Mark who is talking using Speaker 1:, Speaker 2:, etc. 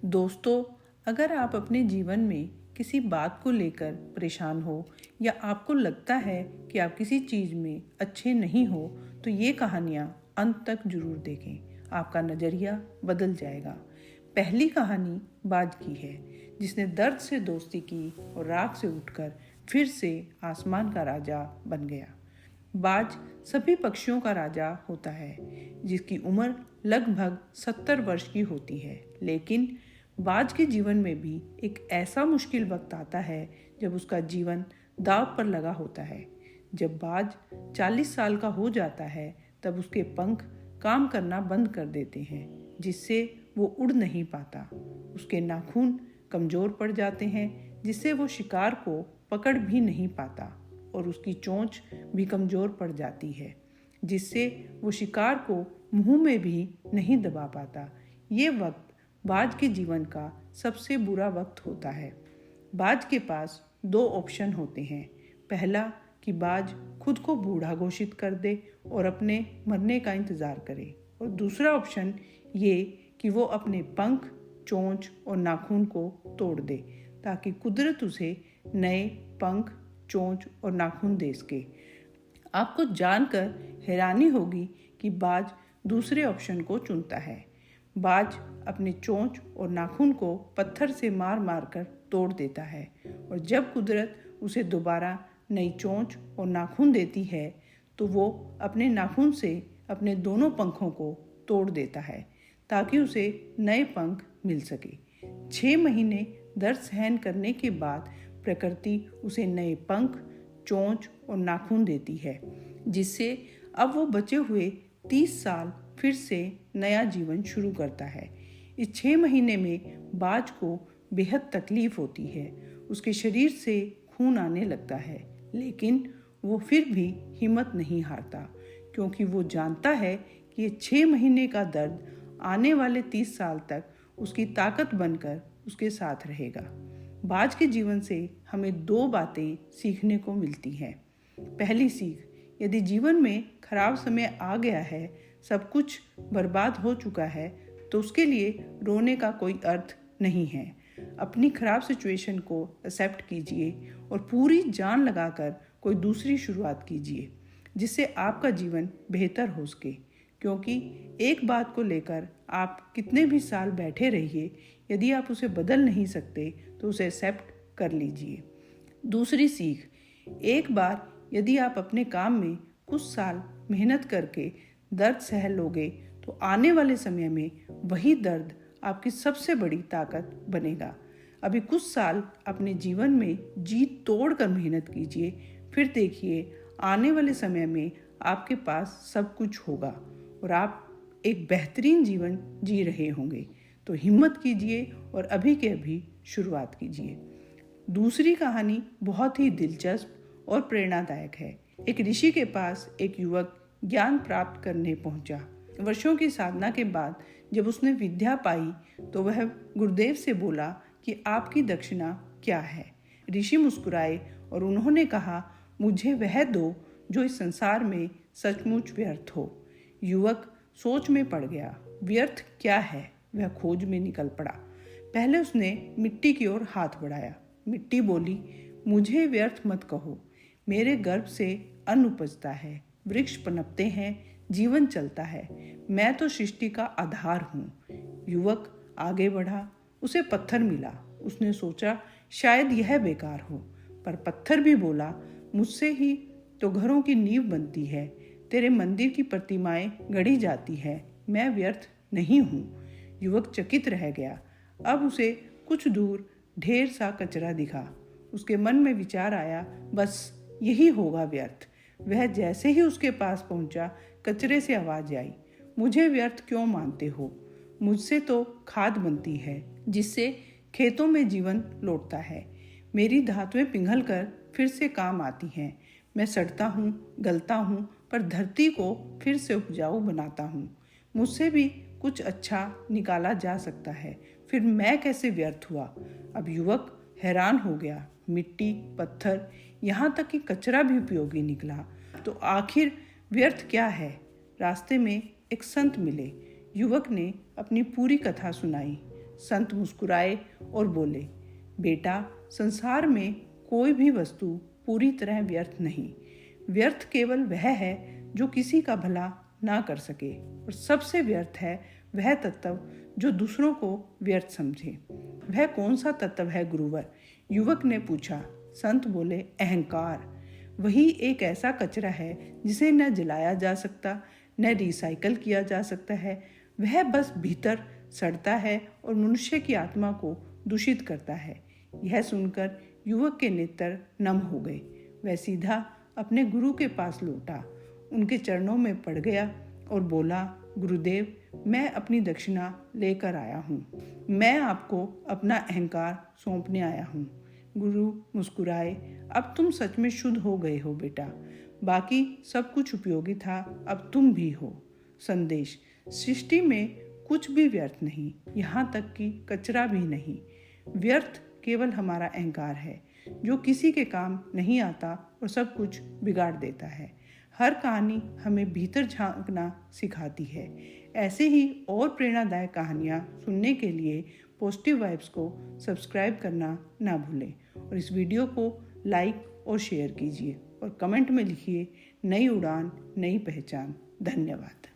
Speaker 1: दोस्तों, अगर आप अपने जीवन में किसी बात को लेकर परेशान हो या आपको लगता है कि आप किसी चीज़ में अच्छे नहीं हो, तो ये कहानियाँ अंत तक जरूर देखें। आपका नज़रिया बदल जाएगा। पहली कहानी बाज की है, जिसने दर्द से दोस्ती की और राख से उठकर फिर से आसमान का राजा बन गया। बाज सभी पक्षियों का राजा होता है, जिसकी उम्र लगभग 70 वर्ष की होती है। लेकिन बाज के जीवन में भी एक ऐसा मुश्किल वक्त आता है जब उसका जीवन दांव पर लगा होता है। जब बाज 40 साल का हो जाता है, तब उसके पंख काम करना बंद कर देते हैं, जिससे वो उड़ नहीं पाता। उसके नाखून कमज़ोर पड़ जाते हैं, जिससे वो शिकार को पकड़ भी नहीं पाता, और उसकी चोंच भी कमज़ोर पड़ जाती है, जिससे वो शिकार को मुंह में भी नहीं दबा पाता। ये वक्त बाज के जीवन का सबसे बुरा वक्त होता है। बाज के पास दो ऑप्शन होते हैं। पहला कि बाज खुद को बूढ़ा घोषित कर दे और अपने मरने का इंतज़ार करे, और दूसरा ऑप्शन ये कि वो अपने पंख, चोंच और नाखून को तोड़ दे, ताकि कुदरत उसे नए पंख, चोंच और नाखून दे सके। आपको जानकर हैरानी होगी कि बाज दूसरे ऑप्शन को चुनता है। बाज अपने चोंच और नाखून को पत्थर से मार मार कर तोड़ देता है, और जब कुदरत उसे दोबारा नई चोंच और नाखून देती है, तो वो अपने नाखून से अपने दोनों पंखों को तोड़ देता है, ताकि उसे नए पंख मिल सके। 6 महीने दर्द सहन करने के बाद प्रकृति उसे नए पंख, चोंच और नाखून देती है, जिससे अब वो बचे हुए 30 साल फिर से नया जीवन शुरू करता है। इस 6 महीने में बाज को बेहद तकलीफ होती है। उसके शरीर से खून आने लगता है, लेकिन वो फिर भी हिम्मत नहीं हारता, क्योंकि वो जानता है कि ये 6 महीने का दर्द आने वाले 30 साल तक उसकी ताकत बनकर उसके साथ रहेगा। बाज के जीवन से हमें 2 बातें सीखने को मिलती हैं। पहली सीख, यदि जीवन में खराब समय आ गया है, सब कुछ बर्बाद हो चुका है, तो उसके लिए रोने का कोई अर्थ नहीं है। अपनी खराब सिचुएशन को एक्सेप्ट कीजिए और पूरी जान लगाकर कोई दूसरी शुरुआत कीजिए, जिससे आपका जीवन बेहतर हो सके। क्योंकि एक बात को लेकर आप कितने भी साल बैठे रहिए, यदि आप उसे बदल नहीं सकते तो उसे एक्सेप्ट कर लीजिए। दूसरी सीख, एक बार यदि आप अपने काम में कुछ साल मेहनत करके दर्द सह लोगे, तो आने वाले समय में वही दर्द आपकी सबसे बड़ी ताकत बनेगा। अभी कुछ साल अपने जीवन में जी तोड़ कर मेहनत कीजिए, फिर देखिए आने वाले समय में आपके पास सब कुछ होगा और आप एक बेहतरीन जीवन जी रहे होंगे। तो हिम्मत कीजिए और अभी के अभी शुरुआत कीजिए। दूसरी कहानी बहुत ही दिलचस्प और प्रेरणादायक है। एक ऋषि के पास एक युवक ज्ञान प्राप्त करने पहुंचा। वर्षों की साधना के बाद जब उसने विद्या पाई, तो वह गुरुदेव से बोला कि आपकी दक्षिणा क्या है। ऋषि मुस्कुराए और उन्होंने कहा, मुझे वह दो जो इस संसार में सचमुच व्यर्थ हो। युवक सोच में पड़ गया। व्यर्थ क्या है? वह खोज में निकल पड़ा। पहले उसने मिट्टी की ओर हाथ बढ़ाया। मिट्टी बोली, मुझे व्यर्थ मत कहो। मेरे गर्भ से अन्न उपजता है, वृक्ष पनपते हैं, जीवन चलता है। मैं तो सृष्टि का आधार हूँ। युवक आगे बढ़ा। उसे पत्थर मिला। उसने सोचा शायद यह बेकार हो, पर पत्थर भी बोला, मुझसे ही तो घरों की नींव बनती है, तेरे मंदिर की प्रतिमाएं गढ़ी जाती है। मैं व्यर्थ नहीं हूँ। युवक चकित रह गया। अब उसे कुछ दूर ढेर सा कचरा दिखा। उसके मन में विचार आया, बस यही होगा व्यर्थ। वह जैसे ही उसके पास पहुंचा, कचरे से आवाज आई, मुझे व्यर्थ क्यों मानते हो? मुझसे तो खाद बनती है, जिससे खेतों में जीवन लौटता है। मेरी धातुएं पिघल कर फिर से काम आती हैं। मैं सड़ता हूँ, गलता हूँ, पर धरती को फिर से उपजाऊ बनाता हूँ। मुझसे भी कुछ अच्छा निकाला जा सकता है, फिर मैं कैसे व्यर्थ हुआ? अब युवक हैरान हो गया। मिट्टी, पत्थर, यहाँ तक कि कचरा भी उपयोगी निकला। तो आखिर व्यर्थ क्या है? रास्ते में एक संत मिले। युवक ने अपनी पूरी कथा सुनाई। संत मुस्कुराए और बोले, बेटा, संसार में कोई भी वस्तु पूरी तरह व्यर्थ नहीं। व्यर्थ केवल वह है जो किसी का भला ना कर सके, और सबसे व्यर्थ है वह तत्व जो दूसरों को व्यर्थ समझे। वह कौन सा तत्व है गुरुवर? युवक ने पूछा। संत बोले, अहंकार। वही एक ऐसा कचरा है जिसे न जलाया जा सकता, न रिसाइकल किया जा सकता है। वह बस भीतर सड़ता है और मनुष्य की आत्मा को दूषित करता है। यह सुनकर युवक के नेत्र नम हो गए। वह सीधा अपने गुरु के पास लौटा, उनके चरणों में पड़ गया और बोला, गुरुदेव, मैं अपनी दक्षिणा लेकर आया हूँ। मैं आपको अपना अहंकार सौंपने आया हूँ। गुरु मुस्कुराए, अब तुम सच में शुद्ध हो गए हो बेटा। बाकी सब कुछ उपयोगी था, अब तुम भी हो। संदेश: सृष्टि में कुछ भी व्यर्थ नहीं, यहाँ तक कि कचरा भी नहीं। व्यर्थ केवल हमारा अहंकार है जो किसी के काम नहीं आता और सब कुछ बिगाड़ देता है। हर कहानी हमें भीतर झांकना सिखाती है। ऐसे ही और प्रेरणादायक कहानियाँ सुनने के लिए पॉजिटिव वाइब्स को सब्सक्राइब करना ना भूलें, और इस वीडियो को लाइक और शेयर कीजिए और कमेंट में लिखिए, नई उड़ान नई पहचान। धन्यवाद।